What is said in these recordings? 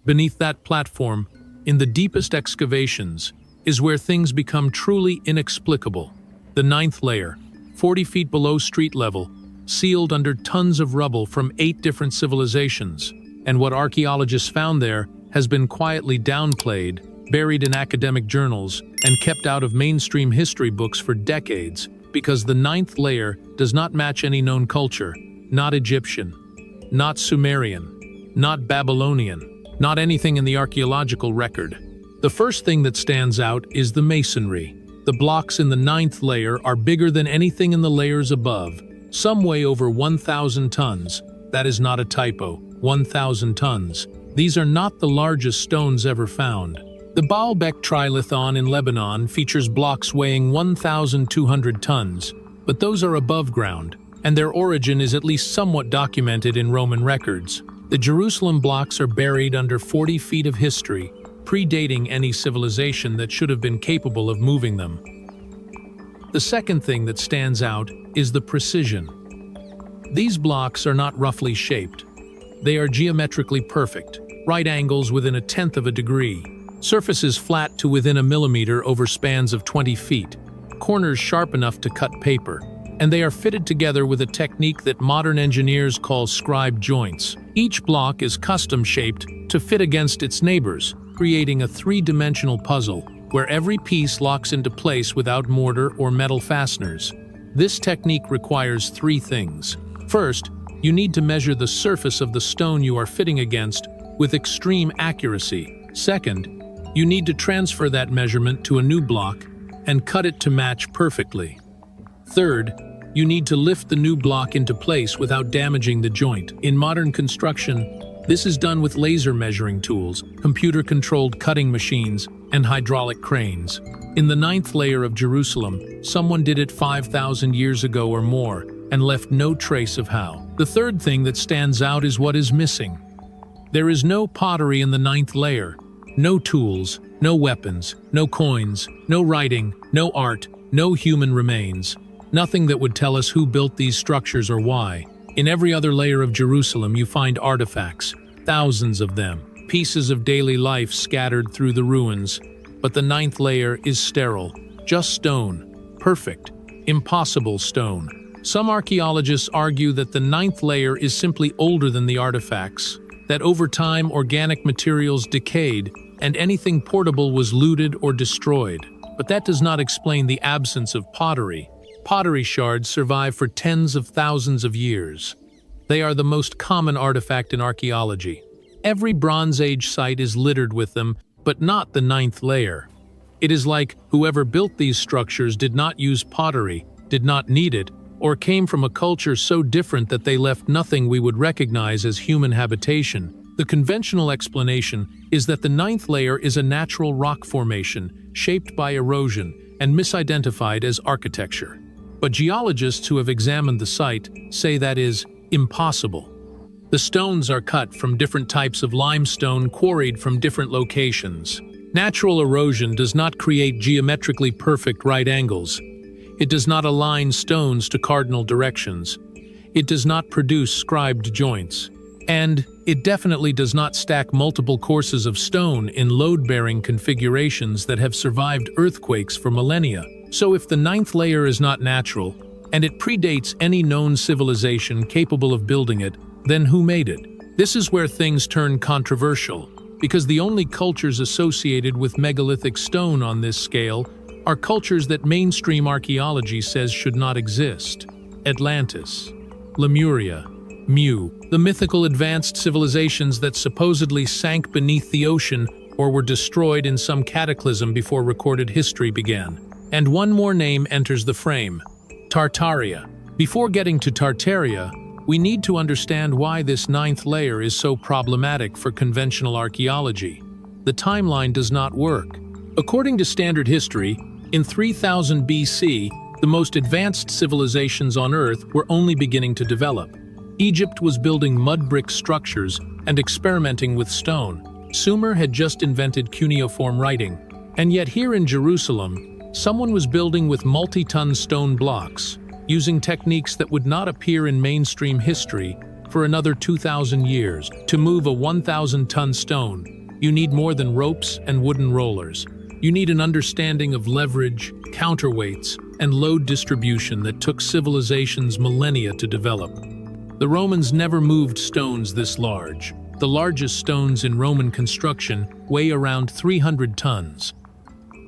Beneath that platform, in the deepest excavations, is where things become truly inexplicable. The ninth layer, 40 feet below street level, sealed under tons of rubble from 8 different civilizations. And what archaeologists found there has been quietly downplayed, buried in academic journals, and kept out of mainstream history books for decades, because the ninth layer does not match any known culture. Not Egyptian, not Sumerian, not Babylonian, not anything in the archaeological record. The first thing that stands out is the masonry. The blocks in the ninth layer are bigger than anything in the layers above. Some weigh over 1,000 tons. That is not a typo, 1,000 tons. These are not the largest stones ever found. The Baalbek Trilithon in Lebanon features blocks weighing 1,200 tons, but those are above ground, and their origin is at least somewhat documented in Roman records. The Jerusalem blocks are buried under 40 feet of history, predating any civilization that should have been capable of moving them. The second thing that stands out is the precision. These blocks are not roughly shaped. They are geometrically perfect, right angles within 1/10 of a degree, surfaces flat to within a millimeter over spans of 20 feet, corners sharp enough to cut paper, and they are fitted together with a technique that modern engineers call scribe joints. Each block is custom-shaped to fit against its neighbors, creating a 3-dimensional puzzle where every piece locks into place without mortar or metal fasteners. This technique requires 3 things. First, you need to measure the surface of the stone you are fitting against with extreme accuracy. Second, you need to transfer that measurement to a new block and cut it to match perfectly. Third, you need to lift the new block into place without damaging the joint. In modern construction, this is done with laser measuring tools, computer-controlled cutting machines, and hydraulic cranes. In the ninth layer of Jerusalem, someone did it 5,000 years ago or more and left no trace of how. The third thing that stands out is what is missing. There is no pottery in the ninth layer. No tools, no weapons, no coins, no writing, no art, no human remains. Nothing that would tell us who built these structures or why. In every other layer of Jerusalem you find artifacts, thousands of them, pieces of daily life scattered through the ruins. But the ninth layer is sterile, just stone, perfect, impossible stone. Some archaeologists argue that the ninth layer is simply older than the artifacts, that over time organic materials decayed and anything portable was looted or destroyed. But that does not explain the absence of pottery. Pottery shards survive for tens of thousands of years. They are the most common artifact in archaeology. Every Bronze Age site is littered with them, but not the ninth layer. It is like whoever built these structures did not use pottery, did not need it, or came from a culture so different that they left nothing we would recognize as human habitation. The conventional explanation is that the ninth layer is a natural rock formation shaped by erosion and misidentified as architecture. But geologists who have examined the site say that is impossible. The stones are cut from different types of limestone quarried from different locations. Natural erosion does not create geometrically perfect right angles. It does not align stones to cardinal directions. It does not produce scribed joints. And it definitely does not stack multiple courses of stone in load-bearing configurations that have survived earthquakes for millennia. So if the ninth layer is not natural, and it predates any known civilization capable of building it, then who made it? This is where things turn controversial, because the only cultures associated with megalithic stone on this scale are cultures that mainstream archaeology says should not exist. Atlantis, Lemuria, Mu, the mythical advanced civilizations that supposedly sank beneath the ocean or were destroyed in some cataclysm before recorded history began. And one more name enters the frame: Tartaria. Before getting to Tartaria, we need to understand why this ninth layer is so problematic for conventional archaeology. The timeline does not work. According to standard history, in 3000 BC, the most advanced civilizations on Earth were only beginning to develop. Egypt was building mud brick structures and experimenting with stone. Sumer had just invented cuneiform writing. And yet here in Jerusalem, someone was building with multi-ton stone blocks, using techniques that would not appear in mainstream history for another 2,000 years. To move a 1,000-ton stone, you need more than ropes and wooden rollers. You need an understanding of leverage, counterweights, and load distribution that took civilizations millennia to develop. The Romans never moved stones this large. The largest stones in Roman construction weigh around 300 tons.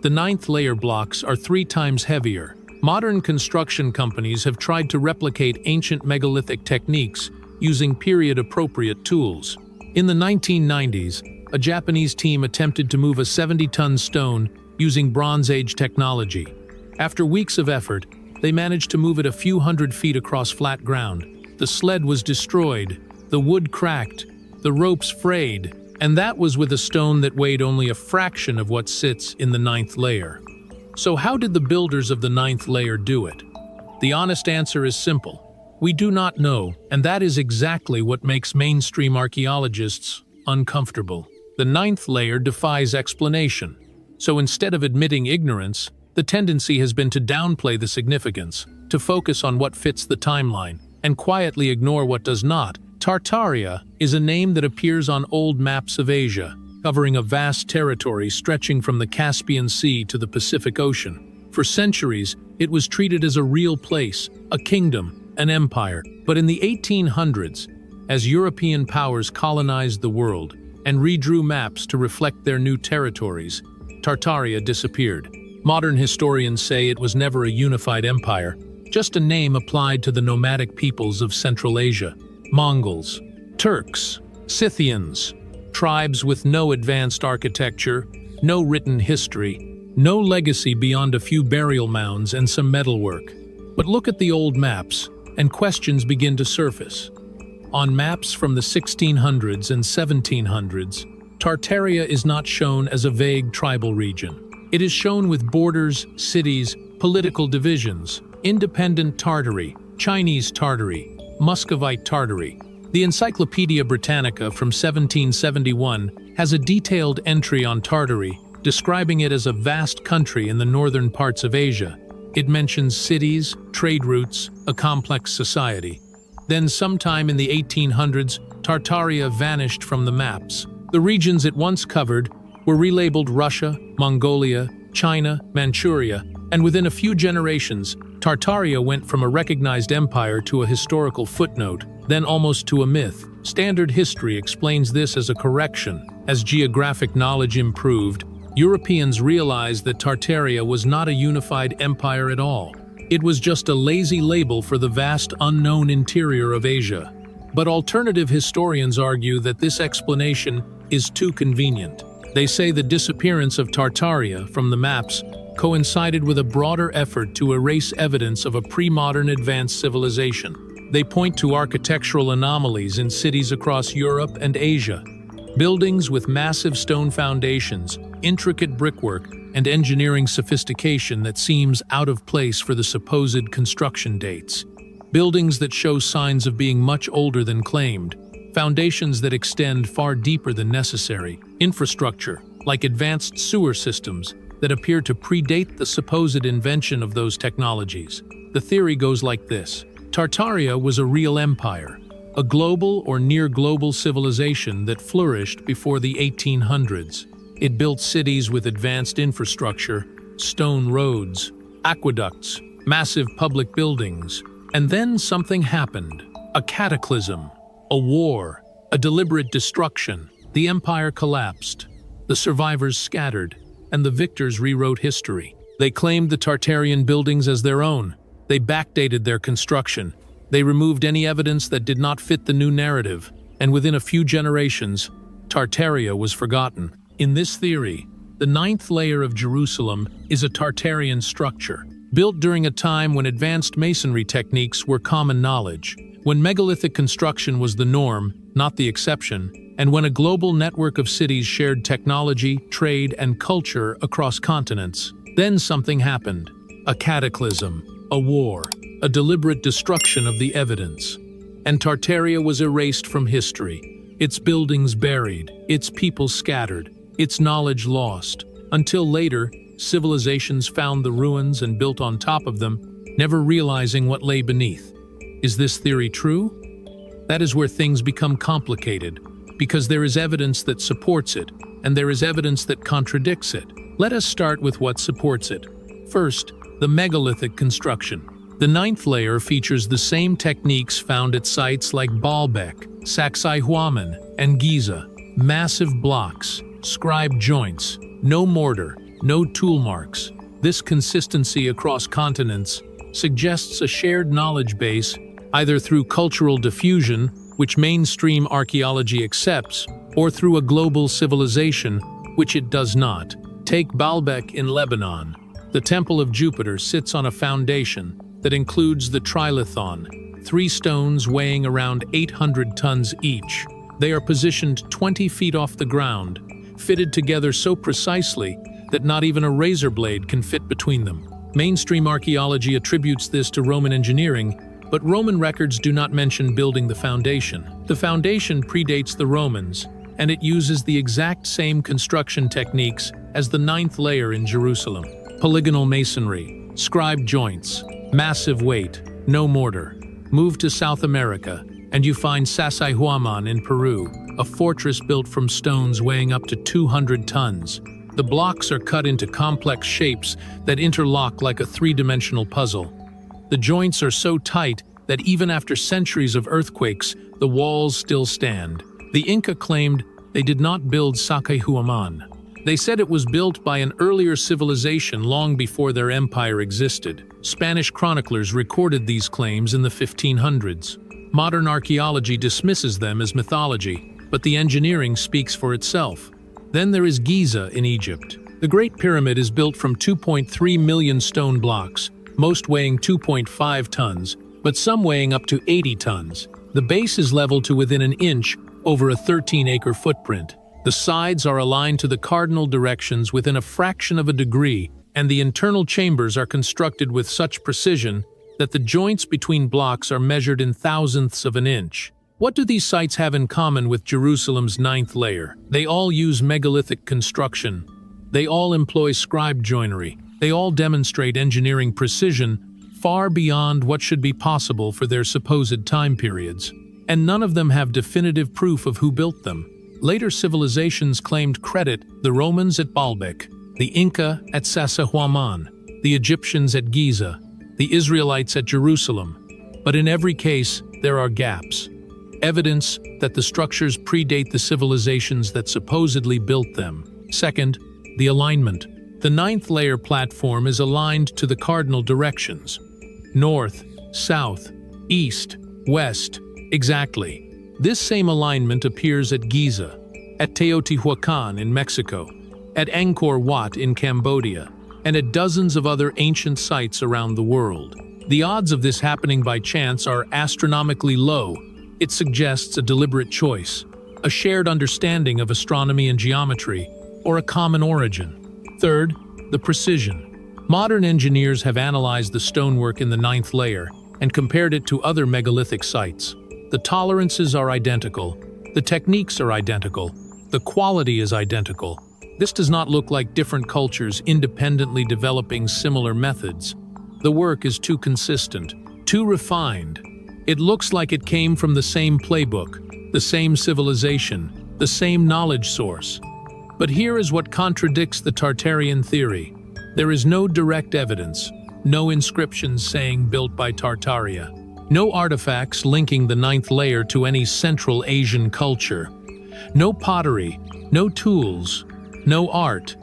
The 9th layer blocks are 3 times heavier. Modern construction companies have tried to replicate ancient megalithic techniques using period-appropriate tools. In the 1990s, a Japanese team attempted to move a 70-ton stone using Bronze Age technology. After weeks of effort, they managed to move it a few hundred feet across flat ground. The sled was destroyed, the wood cracked, the ropes frayed, and that was with a stone that weighed only a fraction of what sits in the 9th layer. So how did the builders of the 9th layer do it? The honest answer is simple. We do not know, and that is exactly what makes mainstream archaeologists uncomfortable. The 9th layer defies explanation. So instead of admitting ignorance, the tendency has been to downplay the significance, to focus on what fits the timeline, and quietly ignore what does not. Tartaria is a name that appears on old maps of Asia, covering a vast territory stretching from the Caspian Sea to the Pacific Ocean. For centuries, it was treated as a real place, a kingdom, an empire. But in the 1800s, as European powers colonized the world and redrew maps to reflect their new territories, Tartaria disappeared. Modern historians say it was never a unified empire, just a name applied to the nomadic peoples of Central Asia. Mongols, Turks, Scythians, tribes with no advanced architecture, no written history, no legacy beyond a few burial mounds and some metalwork. But look at the old maps, and questions begin to surface. On maps from the 1600s and 1700s, Tartaria is not shown as a vague tribal region. It is shown with borders, cities, political divisions, independent Tartary, Chinese Tartary, Muscovite Tartary. The Encyclopedia Britannica from 1771 has a detailed entry on Tartary, describing it as a vast country in the northern parts of Asia. It mentions cities, trade routes, a complex society. Then sometime in the 1800s, Tartaria vanished from the maps. The regions it once covered were relabeled Russia, Mongolia, China, Manchuria, and within a few generations, Tartaria went from a recognized empire to a historical footnote, then almost to a myth. Standard history explains this as a correction. As geographic knowledge improved, Europeans realized that Tartaria was not a unified empire at all. It was just a lazy label for the vast unknown interior of Asia. But alternative historians argue that this explanation is too convenient. They say the disappearance of Tartaria from the maps coincided with a broader effort to erase evidence of a pre-modern advanced civilization. They point to architectural anomalies in cities across Europe and Asia. Buildings with massive stone foundations, intricate brickwork, and engineering sophistication that seems out of place for the supposed construction dates. Buildings that show signs of being much older than claimed. Foundations that extend far deeper than necessary. Infrastructure, like advanced sewer systems, that appear to predate the supposed invention of those technologies. The theory goes like this. Tartaria was a real empire, a global or near-global civilization that flourished before the 1800s. It built cities with advanced infrastructure, stone roads, aqueducts, massive public buildings. And then something happened. A cataclysm, a war, a deliberate destruction. The empire collapsed. The survivors scattered, and the victors rewrote history. They claimed the Tartarian buildings as their own. They backdated their construction. They removed any evidence that did not fit the new narrative, and within a few generations, Tartaria was forgotten. In this theory, the 9th layer of Jerusalem is a Tartarian structure, built during a time when advanced masonry techniques were common knowledge, when megalithic construction was the norm, not the exception, and when a global network of cities shared technology, trade, and culture across continents. Then something happened. A cataclysm, a war, a deliberate destruction of the evidence. And Tartaria was erased from history, its buildings buried, its people scattered, its knowledge lost, until later, civilizations found the ruins and built on top of them, never realizing what lay beneath. Is this theory true? That is where things become complicated, because there is evidence that supports it, and there is evidence that contradicts it. Let us start with what supports it. First, the megalithic construction. The ninth layer features the same techniques found at sites like Baalbek, Sacsayhuaman, and Giza. Massive blocks, scribe joints, no mortar, no tool marks. This consistency across continents suggests a shared knowledge base, either through cultural diffusion, which mainstream archaeology accepts, or through a global civilization, which it does not. Take Baalbek in Lebanon. The Temple of Jupiter sits on a foundation that includes the trilithon, 3 stones weighing around 800 tons each. They are positioned 20 feet off the ground, fitted together so precisely that not even a razor blade can fit between them. Mainstream archaeology attributes this to Roman engineering, but Roman records do not mention building the foundation. The foundation predates the Romans, and it uses the exact same construction techniques as the ninth layer in Jerusalem. Polygonal masonry, scribe joints, massive weight, no mortar. Move to South America, and you find Sacsayhuaman in Peru, a fortress built from stones weighing up to 200 tons. The blocks are cut into complex shapes that interlock like a 3-dimensional puzzle. The joints are so tight that even after centuries of earthquakes, the walls still stand. The Inca claimed they did not build Sacsayhuaman. They said it was built by an earlier civilization long before their empire existed. Spanish chroniclers recorded these claims in the 1500s. Modern archaeology dismisses them as mythology, but the engineering speaks for itself. Then there is Giza in Egypt. The Great Pyramid is built from 2.3 million stone blocks, most weighing 2.5 tons, but some weighing up to 80 tons. The base is leveled to within an inch over a 13-acre footprint. The sides are aligned to the cardinal directions within a fraction of a degree, and the internal chambers are constructed with such precision that the joints between blocks are measured in thousandths of an inch. What do these sites have in common with Jerusalem's ninth layer? They all use megalithic construction. They all employ scribe joinery. They all demonstrate engineering precision far beyond what should be possible for their supposed time periods. And none of them have definitive proof of who built them. Later civilizations claimed credit: the Romans at Baalbek, the Inca at Sacsayhuaman, the Egyptians at Giza, the Israelites at Jerusalem. But in every case, there are gaps. Evidence that the structures predate the civilizations that supposedly built them. Second, the alignment. The ninth layer platform is aligned to the cardinal directions: north, south, east, west. Exactly. This same alignment appears at Giza, at Teotihuacan in Mexico, at Angkor Wat in Cambodia, and at dozens of other ancient sites around the world. The odds of this happening by chance are astronomically low. It suggests a deliberate choice, a shared understanding of astronomy and geometry, or a common origin. Third, the precision. Modern engineers have analyzed the stonework in the ninth layer and compared it to other megalithic sites. The tolerances are identical, the techniques are identical, the quality is identical. This does not look like different cultures independently developing similar methods. The work is too consistent, too refined. It looks like it came from the same playbook, the same civilization, the same knowledge source. But here is what contradicts the Tartarian theory. There is no direct evidence, no inscriptions saying built by Tartaria. No artifacts linking the ninth layer to any Central Asian culture. No pottery, no tools, no art.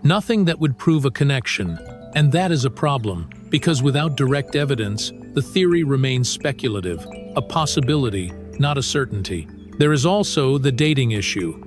Nothing that would prove a connection. And that is a problem, because without direct evidence, the theory remains speculative, a possibility, not a certainty. There is also the dating issue.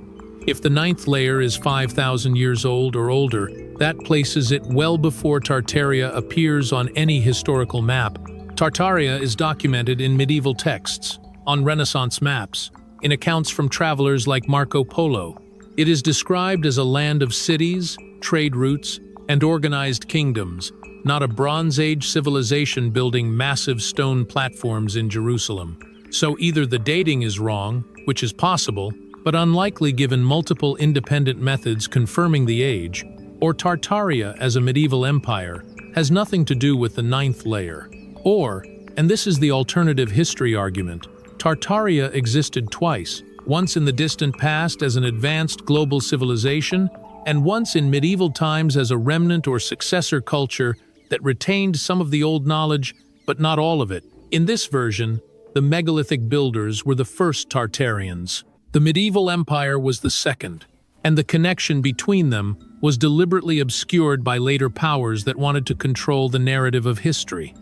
If the ninth layer is 5,000 years old or older, that places it well before Tartaria appears on any historical map. Tartaria is documented in medieval texts, on Renaissance maps, in accounts from travelers like Marco Polo. It is described as a land of cities, trade routes, and organized kingdoms, not a Bronze Age civilization building massive stone platforms in Jerusalem. So either the dating is wrong, which is possible, but unlikely given multiple independent methods confirming the age, or Tartaria as a medieval empire has nothing to do with the ninth layer. Or, and this is the alternative history argument, Tartaria existed twice, once in the distant past as an advanced global civilization, and once in medieval times as a remnant or successor culture that retained some of the old knowledge, but not all of it. In this version, the megalithic builders were the first Tartarians. The medieval empire was the second, and the connection between them was deliberately obscured by later powers that wanted to control the narrative of history.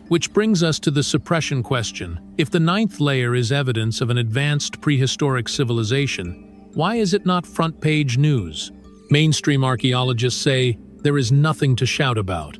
Which brings us to the suppression question. If the ninth layer is evidence of an advanced prehistoric civilization, why is it not front-page news? Mainstream archaeologists say there is nothing to shout about.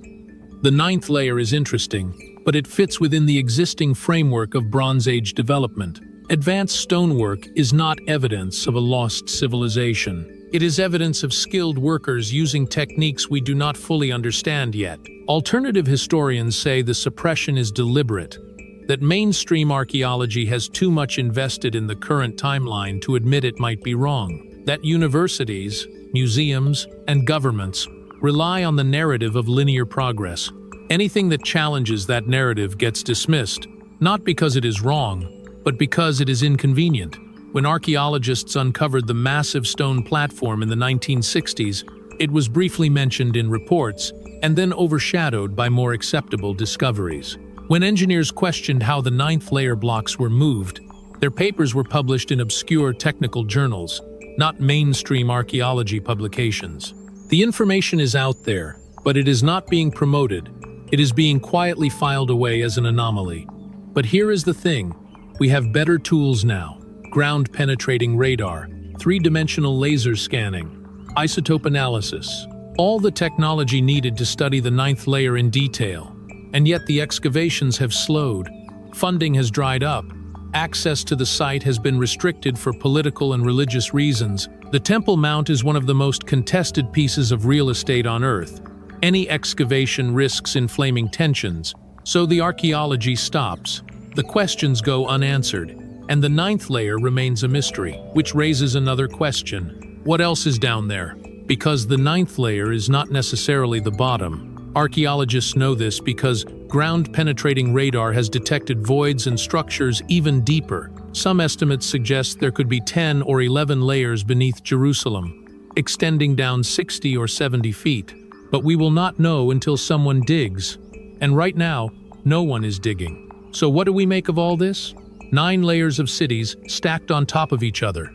The ninth layer is interesting, but it fits within the existing framework of Bronze Age development. Advanced stonework is not evidence of a lost civilization. It is evidence of skilled workers using techniques we do not fully understand yet. Alternative historians say the suppression is deliberate, that mainstream archaeology has too much invested in the current timeline to admit it might be wrong, that universities, museums, and governments rely on the narrative of linear progress. Anything that challenges that narrative gets dismissed, not because it is wrong, but because it is inconvenient. When archaeologists uncovered the massive stone platform in the 1960s, it was briefly mentioned in reports and then overshadowed by more acceptable discoveries. When engineers questioned how the ninth layer blocks were moved, their papers were published in obscure technical journals, not mainstream archaeology publications. The information is out there, but it is not being promoted. It is being quietly filed away as an anomaly. But here is the thing. We have better tools now. Ground-penetrating radar, three-dimensional laser scanning, isotope analysis, all the technology needed to study the ninth layer in detail. And yet the excavations have slowed, funding has dried up, access to the site has been restricted for political and religious reasons. The Temple Mount is one of the most contested pieces of real estate on Earth. Any excavation risks inflaming tensions, so the archaeology stops. The questions go unanswered, and the ninth layer remains a mystery, which raises another question. What else is down there? Because the ninth layer is not necessarily the bottom. Archaeologists know this because ground-penetrating radar has detected voids and structures even deeper. Some estimates suggest there could be 10 or 11 layers beneath Jerusalem, extending down 60 or 70 feet. But we will not know until someone digs. And right now, no one is digging. So what do we make of all this? 9 layers of cities stacked on top of each other,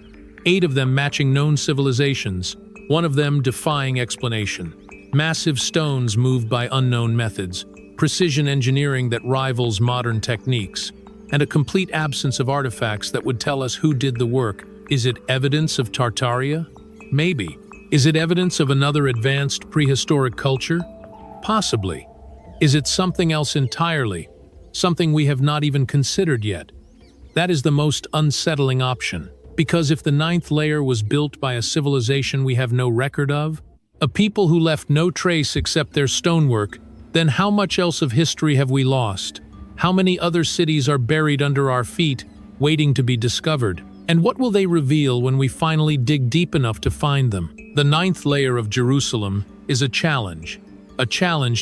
8 of them matching known civilizations, one of them defying explanation. Massive stones moved by unknown methods, precision engineering that rivals modern techniques, and a complete absence of artifacts that would tell us who did the work. Is it evidence of Tartaria? Maybe. Is it evidence of another advanced prehistoric culture? Possibly. Is it something else entirely? Something we have not even considered yet? That is the most unsettling option, because if the ninth layer was built by a civilization we have no record of, a people who left no trace except their stonework, then how much else of history have we lost? How many other cities are buried under our feet, waiting to be discovered? And what will they reveal when we finally dig deep enough to find them? The ninth layer of Jerusalem is a challenge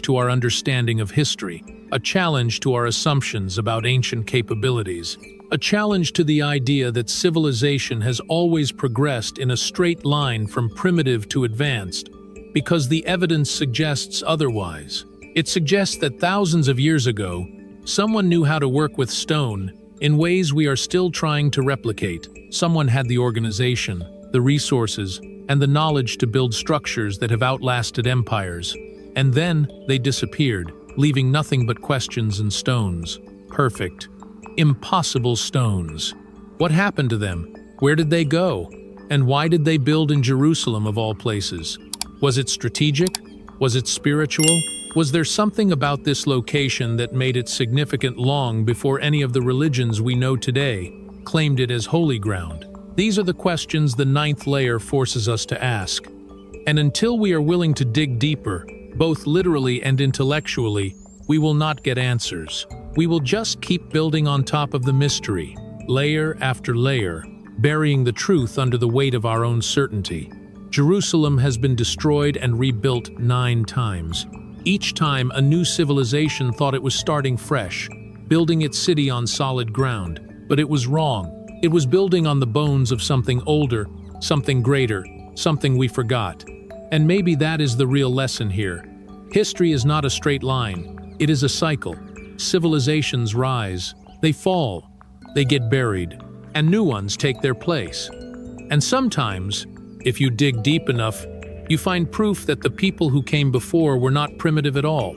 to our understanding of history, a challenge to our assumptions about ancient capabilities, a challenge to the idea that civilization has always progressed in a straight line from primitive to advanced, because the evidence suggests otherwise. It suggests that thousands of years ago, someone knew how to work with stone in ways we are still trying to replicate. Someone had the organization, the resources, and the knowledge to build structures that have outlasted empires. And then they disappeared, leaving nothing but questions and stones. Perfect. Impossible stones. What happened to them? Where did they go? And why did they build in Jerusalem of all places? Was it strategic? Was it spiritual? Was there something about this location that made it significant long before any of the religions we know today claimed it as holy ground? These are the questions the ninth layer forces us to ask. And until we are willing to dig deeper, both literally and intellectually, we will not get answers. We will just keep building on top of the mystery, layer after layer, burying the truth under the weight of our own certainty. Jerusalem has been destroyed and rebuilt 9 times. Each time, a new civilization thought it was starting fresh, building its city on solid ground. But it was wrong. It was building on the bones of something older, something greater, something we forgot. And maybe that is the real lesson here. History is not a straight line. It is a cycle. Civilizations rise, they fall, they get buried, and new ones take their place. And sometimes, if you dig deep enough, you find proof that the people who came before were not primitive at all.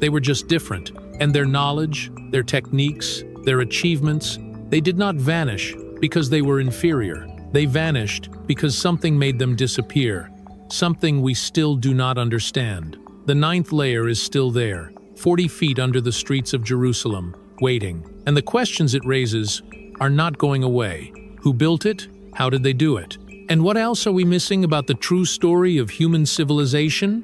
They were just different, and their knowledge, their techniques, their achievements, they did not vanish because they were inferior. They vanished because something made them disappear, something we still do not understand. The ninth layer is still there, 40 feet under the streets of Jerusalem, waiting. And the questions it raises are not going away. Who built it? How did they do it? And what else are we missing about the true story of human civilization?